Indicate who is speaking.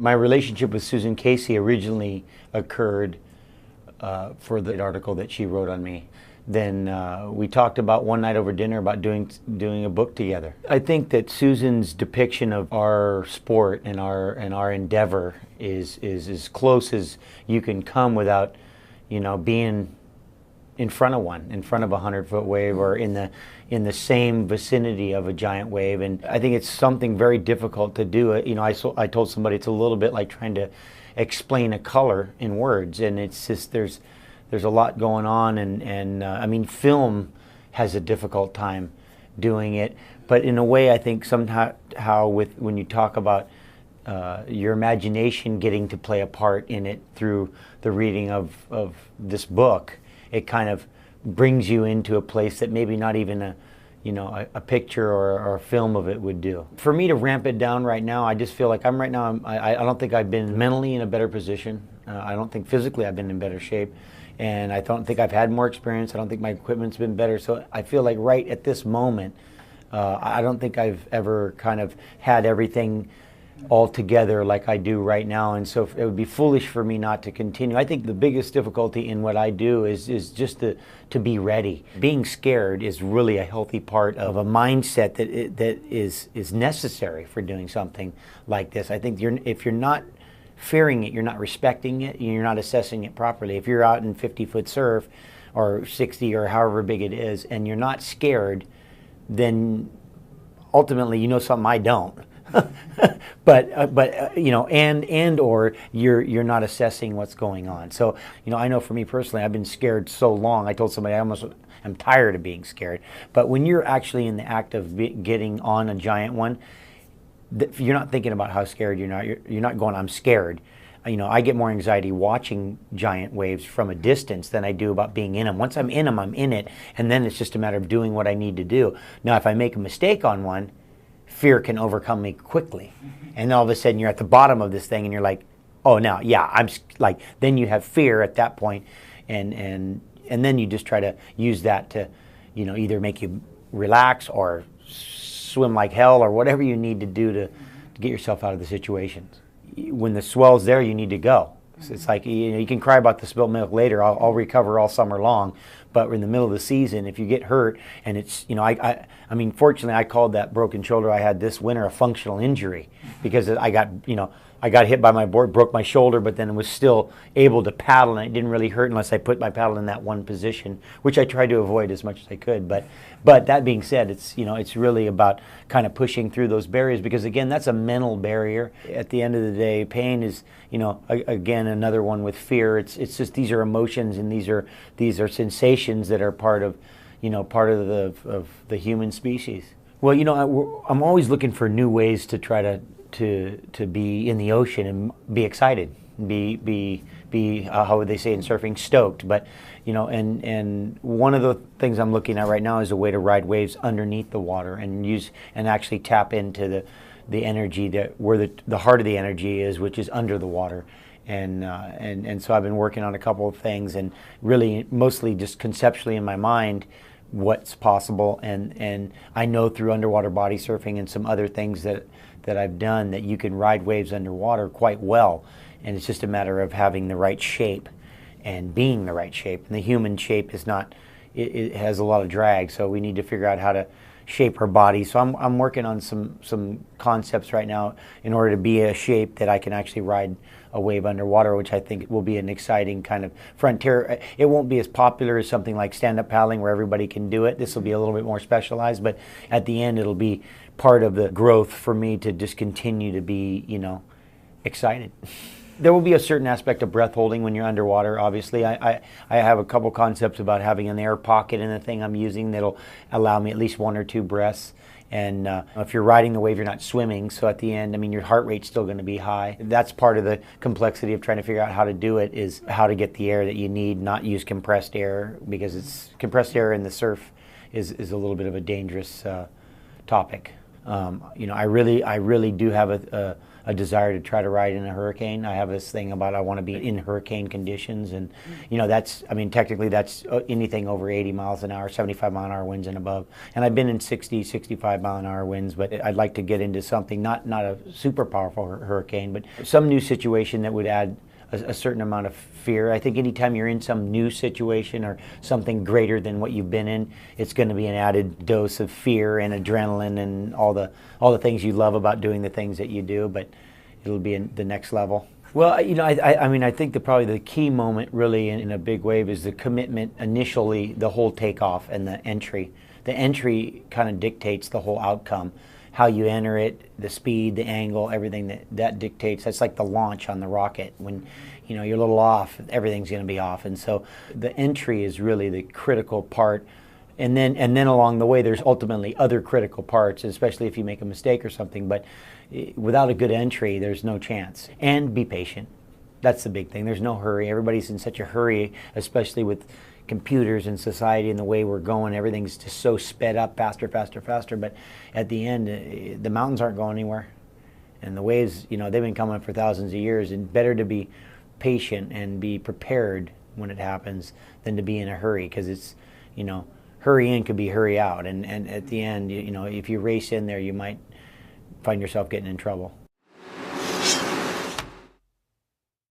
Speaker 1: My relationship with Susan Casey originally occurred for the article that she wrote on me. Then we talked about one night over dinner about doing a book together. I think that Susan's depiction of our sport and our endeavor is as close as you can come without, being in front of one, in front of a 100-foot wave, or in the same vicinity of a giant wave. And I think it's something very difficult to do. I told somebody it's a little bit like trying to explain a color in words, and it's just there's a lot going on, and I mean, film has a difficult time doing it. But in a way, I think somehow when you talk about your imagination getting to play a part in it through the reading of this book, it kind of brings you into a place that maybe not even a picture or a film of it would do. For me to ramp it down right now, I just feel like I don't think I've been mentally in a better position. I don't think physically I've been in better shape. And I don't think I've had more experience. I don't think my equipment's been better. So I feel like right at this moment, I don't think I've ever kind of had everything all together like I do right now. And so it would be foolish for me not to continue. I think the biggest difficulty in what I do is just to be ready. Being scared is really a healthy part of a mindset that is necessary for doing something like this. I think if you're not fearing it, you're not respecting it, you're not assessing it properly. If you're out in 50-foot surf or 60 or however big it is and you're not scared, then ultimately you know something I don't. but or you're not assessing what's going on. So I know for me personally, I've been scared so long. I told somebody I'm tired of being scared. But when you're actually in the act of getting on a giant one, you're not thinking about how scared you're not. You're not going, I'm scared. I get more anxiety watching giant waves from a distance than I do about being in them. Once I'm in them, I'm in it, and then it's just a matter of doing what I need to do. Now, if I make a mistake on one, fear can overcome me quickly. And all of a sudden you're at the bottom of this thing and you're like, oh, now, yeah, I'm like, then you have fear at that point, and then you just try to use that to, either make you relax or swim like hell or whatever you need to do to get yourself out of the situations. When the swell's there, you need to go. So it's like, you can cry about the spilled milk later. I'll recover all summer long. But in the middle of the season, if you get hurt, and it's, I mean, fortunately, I called that broken shoulder I had this winter a functional injury, because I got hit by my board, broke my shoulder, but then was still able to paddle, and it didn't really hurt unless I put my paddle in that one position, which I tried to avoid as much as I could. But that being said, it's really about kind of pushing through those barriers, because again, that's a mental barrier. At the end of the day, pain is, again, another one with fear. It's just, these are emotions, and these are sensations that are part of the human species. Well, I'm always looking for new ways to try to be in the ocean and be excited, be how would they say in surfing, stoked. But and one of the things I'm looking at right now is a way to ride waves underneath the water and actually tap into the energy where the heart of the energy is, which is under the water. And so I've been working on a couple of things, and really mostly just conceptually in my mind what's possible. And I know through underwater body surfing and some other things that I've done that you can ride waves underwater quite well. And it's just a matter of having the right shape and being the right shape. And the human shape is not, it has a lot of drag, so we need to figure out how to shape her body. So I'm working on some concepts right now in order to be a shape that I can actually ride a wave underwater, which I think will be an exciting kind of frontier. It won't be as popular as something like stand-up paddling where everybody can do it. This will be a little bit more specialized, but at the end it'll be part of the growth for me to just continue to be, excited. There will be a certain aspect of breath holding when you're underwater, obviously. I have a couple concepts about having an air pocket in the thing I'm using that'll allow me at least 1 or 2 breaths. And if you're riding the wave, you're not swimming. So at the end, I mean, your heart rate's still going to be high. That's part of the complexity of trying to figure out how to do it, is how to get the air that you need, not use compressed air, because compressed air in the surf is a little bit of a dangerous topic. You know, I really do have a desire to try to ride in a hurricane. I have this thing about I want to be in hurricane conditions, and you know, that's, I mean, technically that's anything over 80 miles an hour, 75 mile an hour winds and above. And I've been in 60, 65 mile an hour winds, but I'd like to get into something not a super powerful hurricane, but some new situation that would add a certain amount of fear. I think anytime you're in some new situation or something greater than what you've been in, it's going to be an added dose of fear and adrenaline and all the things you love about doing the things that you do, but it'll be in the next level. Well, you know, I mean, I think probably the key moment really in a big wave is the commitment initially, the whole takeoff and the entry. The entry kind of dictates the whole outcome. How you enter it, the speed, the angle, everything that dictates. That's like the launch on the rocket. When, you know, you're a little off, everything's going to be off. And so the entry is really the critical part. And then along the way, there's ultimately other critical parts, especially if you make a mistake or something. But without a good entry, there's no chance. And be patient. That's the big thing. There's no hurry. Everybody's in such a hurry, especially with computers and society and the way we're going. Everything's just so sped up, faster, faster, faster. But at the end, the mountains aren't going anywhere. And the waves, you know, they've been coming for thousands of years. And better to be patient and be prepared when it happens than to be in a hurry, because it's, you know, hurry in could be hurry out. And at the end, you know, if you race in there, you might find yourself getting in trouble.